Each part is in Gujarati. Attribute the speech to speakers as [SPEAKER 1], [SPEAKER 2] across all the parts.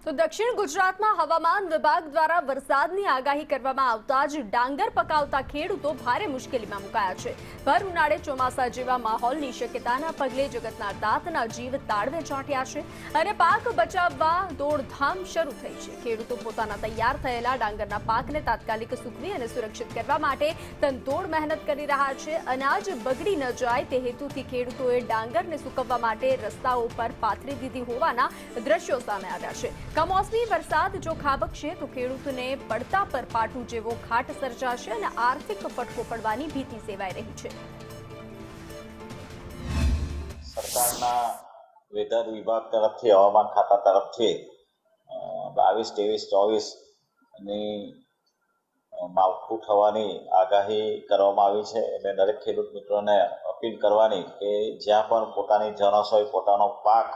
[SPEAKER 1] તો દક્ષિણ ગુજરાતમાં હવામાન વિભાગ દ્વારા વરસાદની આગાહી કરવામાં આવતા જ ડાંગર પકાવતા ખેડૂતો ભારે મુશ્કેલીમાં મુકાયા છે। ભર ઉનાળે ચોમાસા જેવા માહોલની શક્યતાના પગલે જગતના તાતના જીવ તાળવે ચોંટ્યા છે અને પાક બચાવવા દોડધામ શરૂ થઈ છે। ખેડૂતો પોતાના તૈયાર થયેલા ડાંગરના પાકને તાત્કાલિક સૂકવી અને સુરક્ષિત કરવા માટે તનતોડ મહેનત કરી રહ્યા છે। અનાજ બગડી ન જાય તે હેતુથી ખેડૂતોએ ડાંગરને સૂકવવા માટે રસ્તાઓ પર પાથરી દીધી હોવાના દ્રશ્યો સામે આવ્યા છે। કમોસમી વરસાદ જો ખાબકશે તો ખેડૂતોને પડતા પર પાટું જેવો ઘાટ સર્જાશે અને આર્થિક ફટકો પડવાની ભીતિ સેવાઈ રહી છે।
[SPEAKER 2] સરકારના વેધર વિભાગ તરફથી હવામાન ખાતા તરફથી 22, 23, 24 ની માવઠું થવાની આગાહી કરવામાં આવી છે। એટલે દરેક ખેડૂત મિત્રોને અપીલ કરવાની કે જ્યાં પણ પોતાની જણસ હોય, પોતાનો પાક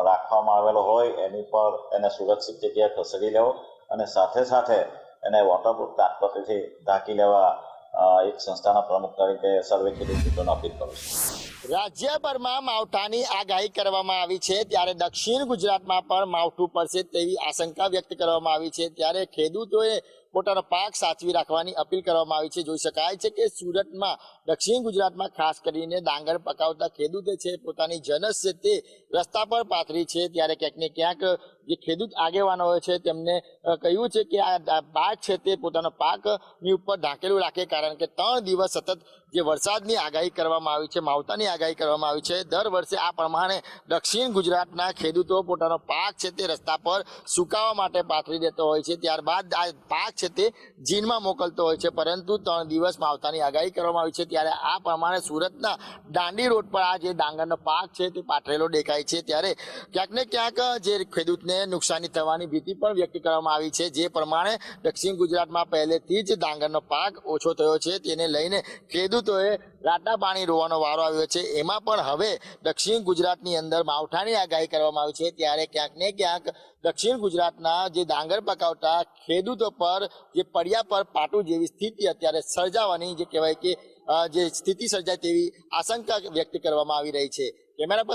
[SPEAKER 2] રાખવામાં આવેલો હોય એની પર એને સુરક્ષિત જગ્યાએ ખસેડી લેવો અને સાથે સાથે એને વોટરપ્રૂફ તાટપત્રીથી ઢાંકી લેવા એક સંસ્થાના પ્રમુખ તરીકે સર્વે ખેડૂત મિત્રોને અપીલ કરું છું।
[SPEAKER 3] રાજ્યભરમાં માવઠાની આગાહી કરવામાં આવી છે ત્યારે દક્ષિણ ગુજરાતમાં પણ માવઠું પડશે તેવી આશંકા વ્યક્ત કરવામાં આવી છે। ત્યારે ખેડૂતોએ પોતાનો પાક સાચવી રાખવાની અપીલ કરવામાં આવી છે। જોઈ શકાય છે કે સુરતમાં દક્ષિણ ગુજરાતમાં ખાસ કરીને ડાંગર પકાવતા ખેડૂતો છે પોતાની જનસ છે તે રસ્તા પર પાથરી છે। ત્યારે ક્યાંક ને ક્યાંક જે ખેડૂત આગેવાનો છે તેમને કહ્યું છે કે આ પાક છે તે પોતાનો પાકની ઉપર ઢાંકેલું રાખે, કારણ કે 3 દિવસ સતત જે વરસાદની આગાહી કરવામાં આવી છે, માવઠાની આગાહી કરવામાં આવી છે। દર વર્ષે આ પ્રમાણે દક્ષિણ ગુજરાતના ખેડૂતો પોતાનો પાક છે તે રસ્તા પર સુકાવા માટે પાથરી દેતો હોય છે, ત્યારબાદ આ પાક છે તે જીનમાં મોકલતો હોય છે। પરંતુ 3 દિવસ માવઠાની આગાહી કરવામાં આવી છે ત્યારે આ પ્રમાણે સુરતના દાંડી રોડ પર આ જે ડાંગરનો પાક છે તે પાથરેલો દેખાય છે। ત્યારે ક્યાંક ને ક્યાંક જે ખેડૂતને નુકસાની થવાની ભીતિ પણ વ્યક્ત કરવામાં આવી છે। જે પ્રમાણે દક્ષિણ ગુજરાતમાં પહેલેથી જ ડાંગરનો પાક ઓછો થયો છે તેને લઈને ખેડૂતોએ રાતા પાણી રોવાનો વારો આવ્યો છે। એમાં પણ હવે દક્ષિણ ગુજરાતની અંદર માવઠાની આગાહી કરવામાં આવી છે ત્યારે ક્યાંક ને ક્યાંક દક્ષિણ ગુજરાતના જે ડાંગર પકાવતા ખેડૂતો પર જે પડ્યા પર પાટું જેવી સ્થિતિ અત્યારે સર્જાવાની જે કહેવાય કે જે સ્થિતિ સર્જાય તેવી આશંકા વ્યક્ત કરવામાં આવી રહી છે। Camera person